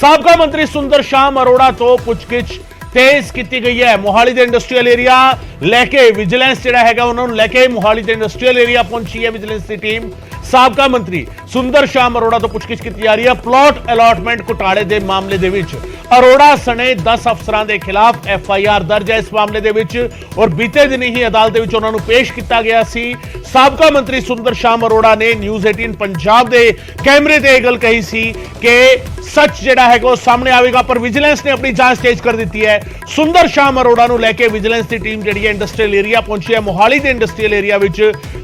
ਸਾਬਕਾ ਮੰਤਰੀ ਸੁੰਦਰ ਸ਼ਾਮ ਅਰੋੜਾ ਤੋਂ ਪੁੱਛਗਿੱਛ तेज की गई है। मोहाली के इंडस्ट्रीयल एरिया लैके विजिलेंस जिहड़ा हैगा उन्होंने लैके मोहाली के इंडस्ट्रीयल एरिया पहुंची है विजिलेंस की टीम। साबका मंत्री सुंदर शाम अरोड़ा तो पुछगिछ की जा रही है। प्लॉट अलॉटमेंट घोटाले के मामले दे विच अरोड़ा सने 10 अफसरां के खिलाफ FIR दर्ज है इस मामले दे विच और बीते दिन ही अदालत विच उन्हां नूं पेश किया गया सी। साबका मंत्री सुंदर शाम अरोड़ा ने न्यूज़ 18 पंजाब के कैमरे ते गल कही सी कि सच जिहड़ा है वो सामने आएगा, पर विजिलेंस ने अपनी जांच तेज कर दी है। सुंदर शाम अरोड़ा नूं लैके विजिलेंस की टीम जिहड़ी है इंडस्ट्रीयल एरिया पहुंची है। मोहाली के इंडस्ट्रीयल एरिया विच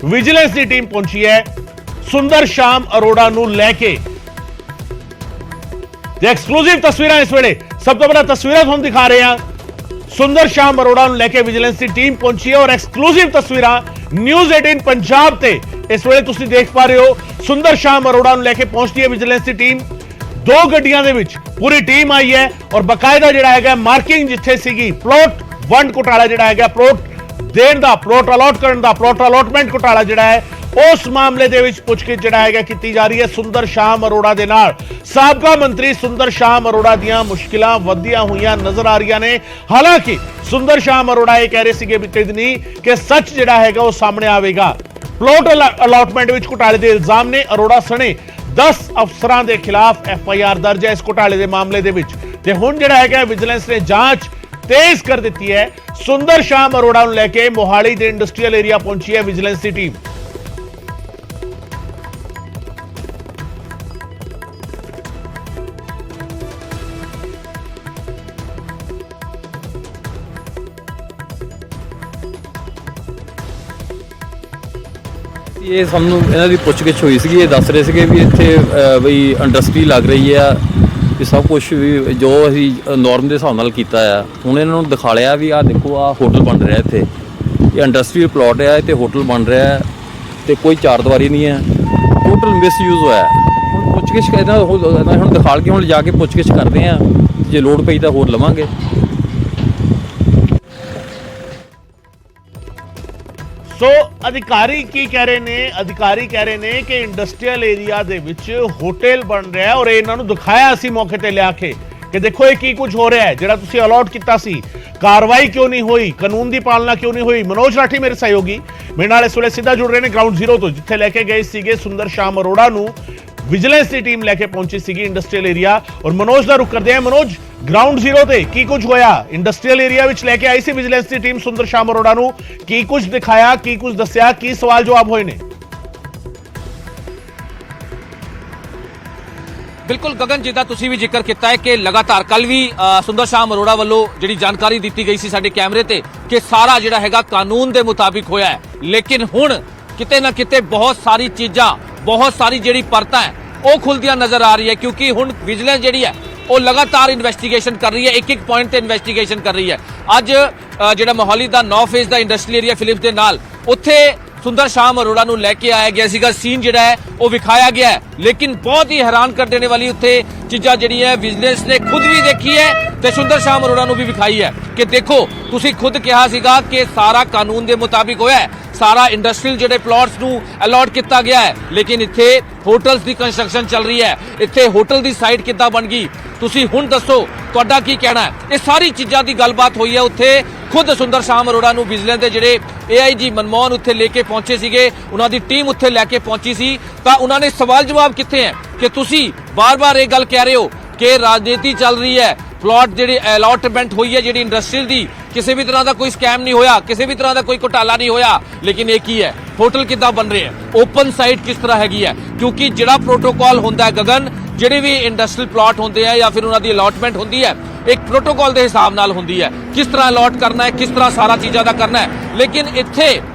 विजिलेंस की टीम पहुंची है सुंदर शाम अरोड़ा नूं लैके। एक्सक्लूसिव तस्वीर इस वेले सब तो पहला तस्वीर तुहानूं दिखा रहे हैं। सुंदर शाम अरोड़ा नूं लैके विजिलेंस की टीम पहुंची है और एक्सक्लूसिव तस्वीर न्यूज़ 18 पंजाब ते इस वेले तुसीं देख पा रहे हो। सुंदर शाम अरोड़ा नूं लैके पहुंचती है विजिलेंस की टीम। दो गड्डियां दे विच पूरी टीम आई है और बकायदा जिहड़ा हैगा मार्किंग जिथे सीगी प्लॉट वंड घोटाला जिहड़ा हैगा प्लॉट देण दा, प्लॉट अलॉट करन दा, प्लॉट अलॉटमेंट घोटाला जिहड़ा है उस मामले दे विच पुछगिछ जिहड़ा हैगा कीती जा रही है सुंदर शाम अरोड़ा दे नाल। साबका मंत्री सुंदर शाम अरोड़ा दियां मुश्किलां वधियां होईयां नजर आ रही ने। हालांकि सुंदर शाम अरोड़ा ये कह रहे सीगे बीते दिनी कि सच जिहड़ा हैगा वो सामने आवेगा। प्लॉट अलॉटमेंट विच घोटाले दे इल्जाम ने। अरोड़ा सने 10 अफसरां के खिलाफ FIR दर्ज है इस घोटाले के मामले दे विच ते हुण जिहड़ा हैगा विजिलेंस ने जांच तेज कर दी है। सुंदर शाम अरोड़ा नूं लैके मोहाली के इंडस्ट्रीयल एरिया पहुंची है विजिलेंस की टीम। ये सानू इन्हां दी पुछगिछ हुई सी। ये दस रहे थे भी इत्थे बई इंडस्ट्री लग रही है भी सब कुछ भी जो असी नॉर्म के हिसाब नाल कीता है। हुण इन्हां नूं दिखा लिया भी आ देखो आ होटल बन रहा है इत्थे, ये इंडस्ट्री प्लॉट है ते होटल बन रहा है ते कोई चार दीवारी नहीं है, होटल मिसयूज होया है। हुण पुछगिछ हुण दिखा के हुण जाके पुछगिछ करते हैं, जे लोड़ पई तां होर लवांगे। सो अधिकारी की कह रहे ने, अधिकारी कह रहे ने कि इंडस्ट्रीयल एरिया दे विच होटल बन रहा है और इन्हां नूं दिखाया सी मौके ते लिया के कि देखो ये की कुछ हो रहा है। जिहड़ा तुसीं अलॉट कीता सी कार्रवाई क्यों नहीं हुई, कानून की पालना क्यों नहीं हुई। मनोज राठी मेरे सहयोगी मेरे नाल इस वेले सीधा जुड़ रहे हैं ग्राउंड जीरो तो, जिथे लैके गए सीगे सुंदर शाम अरोड़ा नूं विजिलेंस की टीम लैके पहुंची सीगी इंडस्ट्रीयल एरिया। और मनोज का रुख करते हैं। मनोज, ग्राउंड जीरो ते की कुछ होया? इंडस्ट्रीयल एरिया विच लैके आई सी विजिलेंस की टीम सुंदर शाम अरोड़ा नूं, की कुछ दिखाया, की कुछ दस्सिया, की सवाल जवाब होए ने? बिल्कुल गगन, जिदा तुसीं भी जिक्र किया है कि लगातार कल भी सुंदर शाम अरोड़ा वालों जिहड़ी जानकारी दी गई सी साडे कैमरे ते कि सारा जिहड़ा हैगा कानून के मुताबिक होया है। लेकिन हुण किते ना किते बहुत सारी चीज़ां, बहुत सारी जिहड़ी परतां है वो खुलदियां नजर आ रही है, क्योंकि हुण विजिलेंस जिहड़ी है वो लगातार इन्वेस्टिगेशन कर रही है, एक एक पॉइंट से इन्वेस्टिगेशन कर रही है। अज जिहड़ा मोहाली का 9 फेज का इंडस्ट्रीयल एरिया फिलिप्स के नाल उत्थे सुंदर शाम अरोड़ा नूं लैके आया गया सीगा, सीन जिहड़ा है वो विखाया गया है। लेकिन बहुत ही हैरान कर देने वाली उत्थे चीज़ां जिहड़ी है विजिलेंस ने खुद भी देखी है ते सुंदर शाम अरोड़ा नूं भी विखाई है कि देखो तुसीं खुद कहा सीगा कि सारा कानून के मुताबिक होया है, सारा इंडस्ट्रीयल जिहड़े प्लॉट्स नूं अलॉट किया गया है। लेकिन इत्थे होटल्स की कंस्ट्रक्शन चल रही है, इत्थे होटल की साइट किद्दां बन गई, तुसीं हुण दसो तुहाडा की कहना है। ये सारी चीज़ां की गलबात हुई है। उत्थे खुद सुंदर शाम अरोड़ा नूं विजिलेंस के जिहड़े AIG मनमोहन उत्थे लेके पहुंचे सीगे, उन्हां दी टीम उत्थे लैके पहुंची सी, तां उन्हां ने सवाल जवाब कित्थे हैं कि तुसीं बार-बार ये गल कह रहे हो कि राजनीति चल रही है, प्लॉट जिहड़ी अलॉटमेंट हुई है जिहड़ी इंडस्ट्रीयल दी, किसी भी तरह का कोई स्कैम नहीं होया, किसी भी तरह का कोई घोटाला नहीं होया। लेकिन एक ही है, होटल किद्दां बन रहे हैं, ओपन साइट किस तरह हैगी है, क्योंकि जिहड़ा प्रोटोकॉल हुंदा है गगन, जिहड़े भी इंडस्ट्रीयल प्लॉट होंदे हैं या फिर उन्हां दी अलॉटमेंट होंदी है एक प्रोटोकॉल के हिसाब नाल होंदी है, किस तरह अलॉट करना है, किस तरह सारा चीज़ां दा करना है। लेकिन इत्थे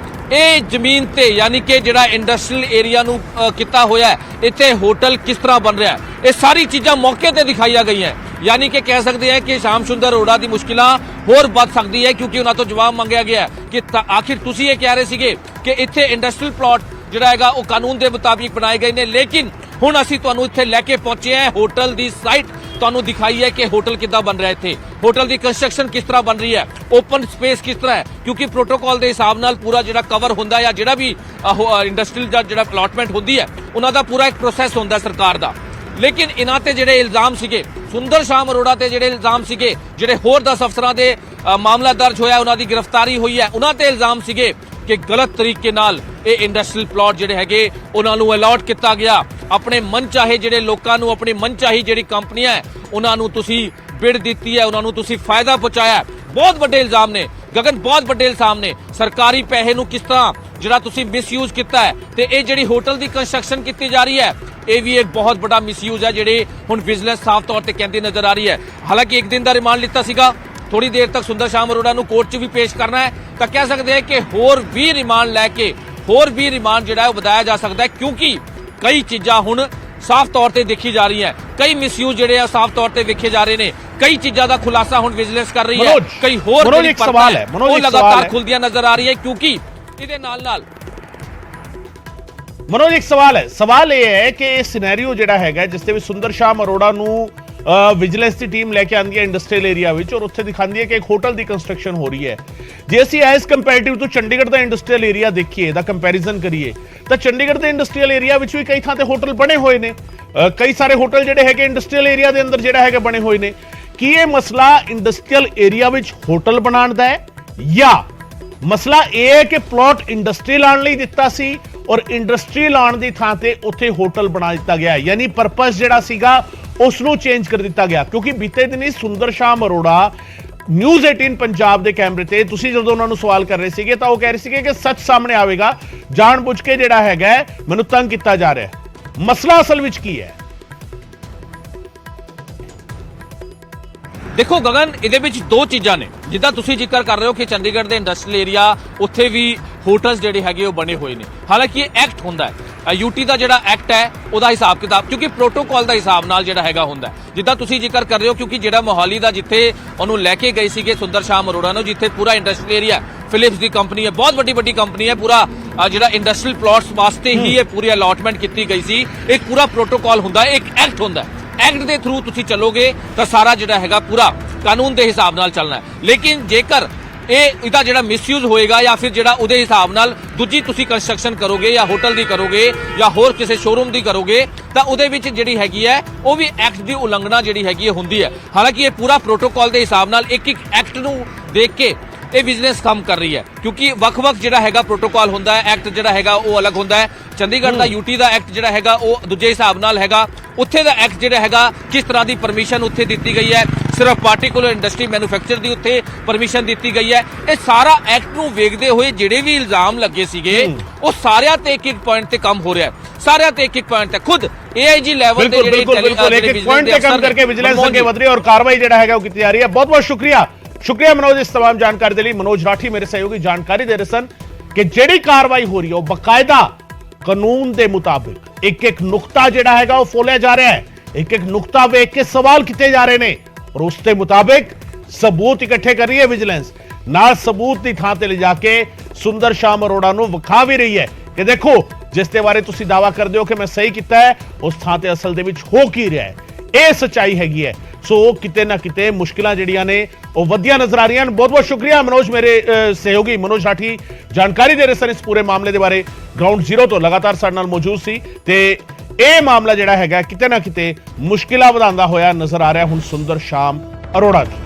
ये जमीन ते यानी कि जिहड़ा इंडस्ट्रीयल एरिया नूं किता होया है, इत्थे होटल किस तरह बन रहा है, ये सारी चीज़ां मौके ते दिखाई गई हैं। यानी कि कह सकते हैं कि शाम सुंदर अरोड़ा की मुश्किलां होर बढ़ सकती है, क्योंकि उन्हां तो जवाब मंगया गया है कि आखिर तुसीं ये कह रहे सीगे कि इत्थे इंडस्ट्रीयल प्लॉट जिहड़ा हैगा वो कानून के मुताबिक बनाए गए ने। लेकिन हुण असीं तुहानूं इत्थे लैके पहुंचे हैं, होटल की साइट तुहानूं दिखाई है कि होटल किद्दां बन रहा है, इत्थे होटल की कंस्ट्रक्शन किस तरह बन रही है, ओपन स्पेस किस तरह है, क्योंकि प्रोटोकॉल के हिसाब नाल पूरा जिहड़ा कवर होंदा या जिहड़ा भी इंडस्ट्रीयल जिहड़ा अलॉटमेंट होंदी है उन्हां दा पूरा एक प्रोसैस होंदा सरकार दा। ਲੇਕਿਨ ਇਹਨਾਂ ਤੇ ਜਿਹੜੇ ਇਲਜ਼ਾਮ ਸੀਗੇ, ਸੁੰਦਰ ਸ਼ਾਮ ਅਰੋੜਾ ਤੇ ਜਿਹੜੇ ਇਲਜ਼ਾਮ ਸੀਗੇ, ਜਿਹੜੇ ਹੋਰ 10 ਅਫਸਰਾਂ ਦੇ ਮਾਮਲਾ ਦਰਜ ਹੋਇਆ, ਉਹਨਾਂ ਦੀ ਗ੍ਰਿਫਤਾਰੀ ਹੋਈ ਹੈ, ਉਹਨਾਂ ਤੇ ਇਲਜ਼ਾਮ ਸੀਗੇ ਕਿ ਗਲਤ ਤਰੀਕੇ ਨਾਲ ਇਹ ਇੰਡਸਟਰੀਅਲ ਪਲਾਟ ਜਿਹੜੇ ਹੈਗੇ ਉਹਨਾਂ ਨੂੰ ਅਲਾਟ ਕੀਤਾ ਗਿਆ। ਆਪਣੇ ਮਨ ਚਾਹੇ ਜਿਹੜੇ ਲੋਕਾਂ ਨੂੰ, ਆਪਣੀ ਮਨ ਚਾਹੀ ਜਿਹੜੀ ਕੰਪਨੀਆਂ ਹੈ ਉਹਨਾਂ ਨੂੰ ਤੁਸੀਂ ਬਿਡ ਦਿੱਤੀ ਹੈ, ਉਹਨਾਂ ਨੂੰ ਤੁਸੀਂ ਫਾਇਦਾ ਪਹੁੰਚਾਇਆ। ਬਹੁਤ ਵੱਡੇ ਇਲਜ਼ਾਮ ਨੇ ਗਗਨ, ਬਹੁਤ ਵੱਡੇ ਇਲਜ਼ਾਮ ਨੇ। ਸਰਕਾਰੀ ਪੈਸੇ ਨੂੰ ਕਿਸ ਤਰ੍ਹਾਂ ਜਿਹੜਾ ਤੁਸੀਂ ਮਿਸਯੂਜ਼ ਕੀਤਾ ਹੈ, ਤੇ ਇਹ ਜਿਹੜੀ ਹੋਟਲ ਦੀ ਕੰਸਟਰਕਸ਼ਨ ਕੀਤੀ ਜਾ ਰਹੀ ਹੈ, ਇਹ ਵੀ ਇੱਕ ਬਹੁਤ ਵੱਡਾ ਮਿਸਯੂਜ਼ ਹੈ ਜਿਹੜੇ ਹੁਣ ਵਿਜੀਲੈਂਸ ਸਾਫ਼ ਤੌਰ ਤੇ ਕਹਿੰਦੀ ਨਜ਼ਰ ਆ ਰਹੀ ਹੈ। ਹਾਲਾਂਕਿ ਇੱਕ ਦਿਨ ਦਾ ਰਿਮਾਂਡ ਲਿੱਤਾ ਸੀਗਾ, ਥੋੜੀ ਦੇਰ ਤੱਕ ਸੁੰਦਰ ਸ਼ਾਮ ਅਰੋੜਾ ਨੂੰ ਕੋਰਟ 'ਚ ਵੀ ਪੇਸ਼ ਕਰਨਾ ਹੈ, ਤਾਂ ਕਹਿ ਸਕਦੇ ਹਾਂ ਕਿ ਹੋਰ ਵੀ ਰਿਮਾਂਡ ਲੈ ਕੇ ਹੋਰ ਵੀ ਰਿਮਾਂਡ ਜਿਹੜਾ ਹੈ ਉਹ ਵਧਾਇਆ ਜਾ ਸਕਦਾ ਹੈ, ਕਿਉਂਕਿ ਕਈ ਚੀਜ਼ਾਂ ਹੁਣ ਸਾਫ਼ ਤੌਰ ਤੇ ਦੇਖੀ ਜਾ ਰਹੀਆਂ, ਕਈ ਮਿਸਯੂਜ਼ ਜਿਹੜੇ ਆ ਸਾਫ਼ ਤੌਰ ਤੇ ਵੇਖੇ ਜਾ ਰਹੇ ਨੇ, ਕਈ ਚੀਜ਼ਾਂ ਦਾ ਖੁਲਾਸਾ ਹੁਣ ਵਿਜੀਲੈਂਸ ਕਰ ਰਹੀ ਹੈ, ਕਈ ਹੋਰ ਮਨੋਜ ਇੱਕ ਸਵਾਲ ਹੈ, ਉਹ ਲਗਾਤਾਰ ਖੁੱਲਦੀਆਂ ਨਜ਼ਰ ਆ ਰਹੀ ਹੈ, ਕਿਉਂਕਿ ਇਹਦੇ ਨਾਲ ਮਨੋਜ ਇੱਕ ਸਵਾਲ ਇਹ ਹੈ ਕਿ ਇਹ ਸਿਨੈਰੀਓ ਜਿਹੜਾ ਹੈਗਾ ਜਿਸ ਦੇ ਵਿੱਚ ਸੁੰਦਰ ਸ਼ਾਮ ਅਰੋੜਾ ਨੂੰ ਵਿਜੀਲੈਂਸ ਦੀ ਟੀਮ ਲੈ ਕੇ ਆਉਂਦੀ ਹੈ ਇੰਡਸਟਰੀਅਲ ਏਰੀਆ ਵਿੱਚ, ਔਰ ਉੱਥੇ ਦਿਖਾਉਂਦੀ ਹੈ ਕਿ ਇੱਕ ਹੋਟਲ ਦੀ ਕੰਸਟਰਕਸ਼ਨ ਹੋ ਰਹੀ ਹੈ। ਜੇ ਅਸੀਂ ਐਸ ਕੰਪੈਰੀਟਿਵ ਤੋਂ ਚੰਡੀਗੜ੍ਹ ਦਾ ਇੰਡਸਟਰੀਅਲ ਏਰੀਆ ਦੇਖੀਏ, ਦਾ ਕੰਪੈਰੀਜ਼ਨ ਕਰੀਏ, ਤਾਂ ਚੰਡੀਗੜ੍ਹ ਦੇ ਇੰਡਸਟਰੀਅਲ ਏਰੀਆ ਵਿੱਚ ਵੀ ਕਈ ਥਾਂ ਤੇ ਹੋਟਲ ਬਣੇ ਹੋਏ ਨੇ, ਕਈ ਸਾਰੇ ਹੋਟਲ ਜਿਹੜੇ ਹੈਗੇ ਇੰਡਸਟਰੀਅਲ ਏਰੀਆ ਦੇ ਅੰਦਰ ਜਿਹੜਾ ਹੈਗਾ ਬਣੇ ਹੋਏ ਨੇ। ਕੀ ਇਹ ਮਸਲਾ ਇੰਡਸਟਰੀਅਲ ਏਰੀਆ ਵਿੱਚ ਹੋਟਲ ਬਣਾਉਣ ਦਾ ਹੈ, ਜਾਂ ਮਸਲਾ ਇਹ ਹੈ ਕਿ ਪਲਾਟ ਇੰਡਸਟਰੀ ਲਾਉਣ ਲਈ ਦਿੱਤਾ ਸੀ ਔਰ ਇੰਡਸਟਰੀ ਲਾਉਣ ਦੀ ਥਾਂ ਤੇ ਉੱਥੇ ਹੋਟਲ ਬਣਾ ਦਿੱਤਾ ਗਿਆ, ਯਾਨੀ ਪਰਪਸ ਜਿਹੜਾ ਸੀਗਾ ਉਸ ਨੂੰ ਚੇਂਜ ਕਰ ਦਿੱਤਾ ਗਿਆ? ਕਿਉਂਕਿ ਬੀਤੇ ਦਿਨੀ ਸੁੰਦਰ ਸ਼ਾਮ ਅਰੋੜਾ ਨਿਊਜ਼ 18 ਪੰਜਾਬ ਦੇ ਕੈਮਰੇ ਤੇ ਤੁਸੀਂ ਜਦੋਂ ਉਹਨਾਂ ਨੂੰ ਸਵਾਲ ਕਰ ਰਹੇ ਸੀਗੇ ਤਾਂ ਉਹ ਕਹਿ ਰਹੇ ਸੀਗੇ ਕਿ ਸੱਚ ਸਾਹਮਣੇ ਆਵੇਗਾ, ਜਾਣਬੁੱਝ ਕੇ ਜਿਹੜਾ ਹੈਗਾ ਮੈਨੂੰ ਤੰਗ ਕੀਤਾ ਜਾ ਰਿਹਾ ਹੈ। ਮਸਲਾ ਅਸਲ ਵਿੱਚ ਕੀ ਹੈ? ਦੇਖੋ ਗਗਨ, ਇਹਦੇ ਵਿੱਚ ਦੋ ਚੀਜ਼ਾਂ ਨੇ। ਜਿੱਦਾਂ ਤੁਸੀਂ ਜ਼ਿਕਰ ਕਰ ਰਹੇ ਹੋ ਕਿ ਚੰਡੀਗੜ੍ਹ ਦੇ ਇੰਡਸਟਰੀਅਲ ਏਰੀਆ ਉੱਥੇ ਵੀ ਹੋਟਲਸ ਜਿਹੜੇ ਹੈਗੇ ਉਹ ਬਣੇ ਹੋਏ ਨੇ, ਹਾਲਾਂਕਿ ਇਹ ਐਕਟ ਹੁੰਦਾ ਹੈ, ਯੂਟੀ ਦਾ ਜਿਹੜਾ ਐਕਟ ਹੈ ਉਹਦਾ ਹਿਸਾਬ ਕਿਤਾਬ, ਕਿਉਂਕਿ ਪ੍ਰੋਟੋਕਾਲ ਦਾ ਹਿਸਾਬ ਨਾਲ ਜਿਹੜਾ ਹੈਗਾ ਹੁੰਦਾ। ਜਿੱਦਾਂ ਤੁਸੀਂ ਜ਼ਿਕਰ ਕਰ ਰਹੇ ਹੋ, ਕਿਉਂਕਿ ਜਿਹੜਾ ਮੋਹਾਲੀ ਦਾ ਜਿੱਥੇ ਉਹਨੂੰ ਲੈ ਕੇ ਗਏ ਸੀਗੇ ਸੁੰਦਰ ਸ਼ਾਮ ਅਰੋੜਾ ਨੂੰ, ਜਿੱਥੇ ਪੂਰਾ ਇੰਡਸਟਰੀਅਲ ਏਰੀਆ ਫਿਲਿਪਸ ਦੀ ਕੰਪਨੀ ਹੈ, ਬਹੁਤ ਵੱਡੀ ਕੰਪਨੀ ਹੈ, ਪੂਰਾ ਜਿਹੜਾ ਇੰਡਸਟਰੀਅਲ ਪਲਾਟਸ ਵਾਸਤੇ ਹੀ ਇਹ ਪੂਰੀ ਅਲਾਟਮੈਂਟ ਕੀਤੀ ਗਈ ਸੀ। ਇੱਕ ਪੂਰਾ ਪ੍ਰੋਟੋਕਾਲ ਹੁੰਦਾ ਹੈ, ਇੱਕ ਐਕਟ ਹੁੰਦਾ ਹੈ, ਐਕਟ ਦੇ ਥਰੂ ਤੁਸੀਂ ਚੱਲੋਗੇ ਤਾਂ ਸਾਰਾ ਜਿਹੜਾ ਹੈਗਾ ਪੂਰਾ ਕਾਨੂੰਨ ਦੇ ਹਿਸਾਬ ਨਾਲ ਚੱਲਣਾ ਹੈ। ਲੇਕਿਨ ਜੇਕਰ ਇਹਦਾ ਜਿਹੜਾ ਮਿਸਯੂਜ਼ ਹੋਏਗਾ ਜਾਂ ਫਿਰ ਜਿਹੜਾ ਉਹਦੇ ਹਿਸਾਬ ਨਾਲ ਦੂਜੀ ਤੁਸੀਂ ਕੰਸਟਰਕਸ਼ਨ ਕਰੋਗੇ ਜਾਂ ਹੋਟਲ ਦੀ ਕਰੋਗੇ ਜਾਂ ਹੋਰ ਕਿਸੇ ਸ਼ੋਰੂਮ ਦੀ ਕਰੋਗੇ, ਤਾਂ ਉਹਦੇ ਵਿੱਚ ਜਿਹੜੀ ਹੈਗੀ ਹੈ ਉਹ ਵੀ ਐਕਟ ਦੀ ਉਲੰਘਣਾ ਜਿਹੜੀ ਹੈਗੀ ਹੁੰਦੀ ਹੈ। ਹਾਲਾਂਕਿ ਇਹ ਪੂਰਾ ਪ੍ਰੋਟੋਕਾਲ ਦੇ ਹਿਸਾਬ ਨਾਲ ਇੱਕ ਐਕਟ ਨੂੰ ਦੇਖ ਕੇ ਇਹ ਬਿਜ਼ਨਸ ਕੰਮ ਕਰ ਰਹੀ ਹੈ, ਕਿਉਂਕਿ ਵੱਖ-ਵੱਖ ਜਿਹੜਾ ਹੈਗਾ ਪ੍ਰੋਟੋਕਾਲ ਹੁੰਦਾ ਹੈ, ਐਕਟ ਜਿਹੜਾ ਹੈਗਾ ਉਹ ਅਲੱਗ ਹੁੰਦਾ ਹੈ। ਚੰਡੀਗੜ੍ਹ ਦਾ ਯੂਟੀ ਦਾ ਐਕਟ ਜਿਹੜਾ ਹੈਗਾ ਉਹ ਦੂਜੇ ਹਿਸਾਬ ਨਾਲ ਹੈਗਾ, ਉੱਥੇ ਦਾ ਐਕਟ ਜਿਹੜਾ ਹੈਗਾ ਕਿਸ ਤਰ੍ਹਾਂ ਦੀ ਪਰਮਿਸ਼ਨ ਉੱਥੇ ਦਿੱਤੀ ਗਈ ਹੈ, ਸਿਰਫ ਪਾਰਟੀਕੂਲਰ ਇੰਡਸਟਰੀ ਮੈਨੂਫੈਕਚਰ ਦੀ ਉੱਥੇ ਪਰਮਿਸ਼ਨ ਦਿੱਤੀ ਗਈ ਹੈ। ਇਹ ਸਾਰਾ ਐਕਟ ਨੂੰ ਵੇਖਦੇ ਹੋਏ ਜਿਹੜੇ ਵੀ ਇਲਜ਼ਾਮ ਲੱਗੇ ਸੀਗੇ ਉਹ ਸਾਰਿਆਂ ਤੇ ਇੱਕ ਪੁਆਇੰਟ ਤੇ ਕੰਮ ਹੋ ਰਿਹਾ ਹੈ, ਸਾਰਿਆਂ ਤੇ ਇੱਕ ਪੁਆਇੰਟ ਤੇ ਖੁਦ AIG ਲੈਵਲ ਤੇ ਜਿਹੜੇ ਇੱਕ ਪੁਆਇੰਟ ਤੇ ਕੰਮ ਕਰਕੇ ਵਿਜੀਲੈਂਸ ਅੱਗੇ ਵਧ ਰਹੀ ਹੈ ਔਰ ਕਾਰਵਾਈ ਜਿਹੜਾ ਹੈਗਾ ਉਹ ਕੀਤੀ ਜਾ ਰਹੀ ਹੈ। ਬਹੁਤ ਬਹੁਤ ਸ਼ੁਕਰੀਆ ਮਨੋਜ ਇਸ तमाम ਜਾਣਕਾਰੀ ਦੇ ਲਈ। ਮਨੋਜ ਰਾਠੀ ਮੇਰੇ ਸਹਿਯੋਗੀ ਜਾਣਕਾਰੀ ਦੇ ਰਹੇ ਸਨ ਕਿ ਜਿਹੜੀ ਕਾਰਵਾਈ ਹੋ ਰਹੀ ਹੈ ਉਹ ਬਕਾਇਦਾ ਕਾਨੂੰਨ ਦੇ ਮੁਤਾਬਿਕ ਇੱਕ ਨੁਕਤਾ ਜਿਹੜਾ ਹੈਗਾ ਉਹ ਫੋਲਿਆ ਜਾ ਰਿਹਾ ਹੈ, ਇੱਕ ਨੁਕਤਾ ਵੇਖ ਕੇ ਸਵਾਲ ਕੀਤੇ ਜਾ ਰਹੇ ਨੇ ਔਰ ਉਸ ਦੇ ਮੁਤਾਬਿਕ ਸਬੂਤ ਇਕੱਠੇ ਕਰ ਰਹੀ ਹੈ ਵਿਜੀਲੈਂਸ, ਨਾਲ ਸਬੂਤ ਦੀ ਥਾਂ ਤੇ ਲਿਜਾ ਕੇ ਸੁੰਦਰ ਸ਼ਾਮ ਅਰੋੜਾ ਨੂੰ ਵਿਖਾ ਵੀ ਰਹੀ ਹੈ ਕਿ ਦੇਖੋ ਜਿਸ ਦੇ ਬਾਰੇ ਤੁਸੀਂ ਦਾਅਵਾ ਕਰਦੇ ਹੋ ਕਿ ਮੈਂ ਸਹੀ ਕੀਤਾ ਹੈ, ਉਸ ਥਾਂ ਤੇ ਅਸਲ ਦੇ ਵਿੱਚ ਹੋ ਕੀ ਰਿਹਾ ਹੈ, ਇਹ ਸੱਚਾਈ ਹੈਗੀ ਹੈ। ਸੋ ਕਿਤੇ ਨਾ ਕਿਤੇ ਮੁਸ਼ਕਿਲਾਂ ਜਿਹੜੀਆਂ ਨੇ ਉਹ ਵਧੀਆਂ ਨਜ਼ਰ ਆ ਰਹੀਆਂ ਹਨ। ਬਹੁਤ ਬਹੁਤ ਸ਼ੁਕਰੀਆ ਮਨੋਜ, ਮੇਰੇ ਸਹਿਯੋਗੀ ਮਨੋਜ ਰਾਠੀ ਜਾਣਕਾਰੀ ਦੇ ਰਹੇ ਸਨ ਇਸ ਪੂਰੇ ਮਾਮਲੇ ਦੇ ਬਾਰੇ। ਗਰਾਊਂਡ ਜ਼ੀਰੋ ਤੋਂ ਲਗਾਤਾਰ ਸਾਡੇ ਨਾਲ ਮੌਜੂਦ ਸੀ ਤੇ ਇਹ ਮਾਮਲਾ ਜਿਹੜਾ ਹੈਗਾ ਕਿਤੇ ਨਾ ਕਿਤੇ ਮੁਸ਼ਕਿਲਾਂ ਵਧਾਉਂਦਾ ਹੋਇਆ ਨਜ਼ਰ ਆ ਰਿਹਾ ਹੁਣ ਸੁੰਦਰ ਸ਼ਾਮ ਅਰੋੜਾ ਜੀ।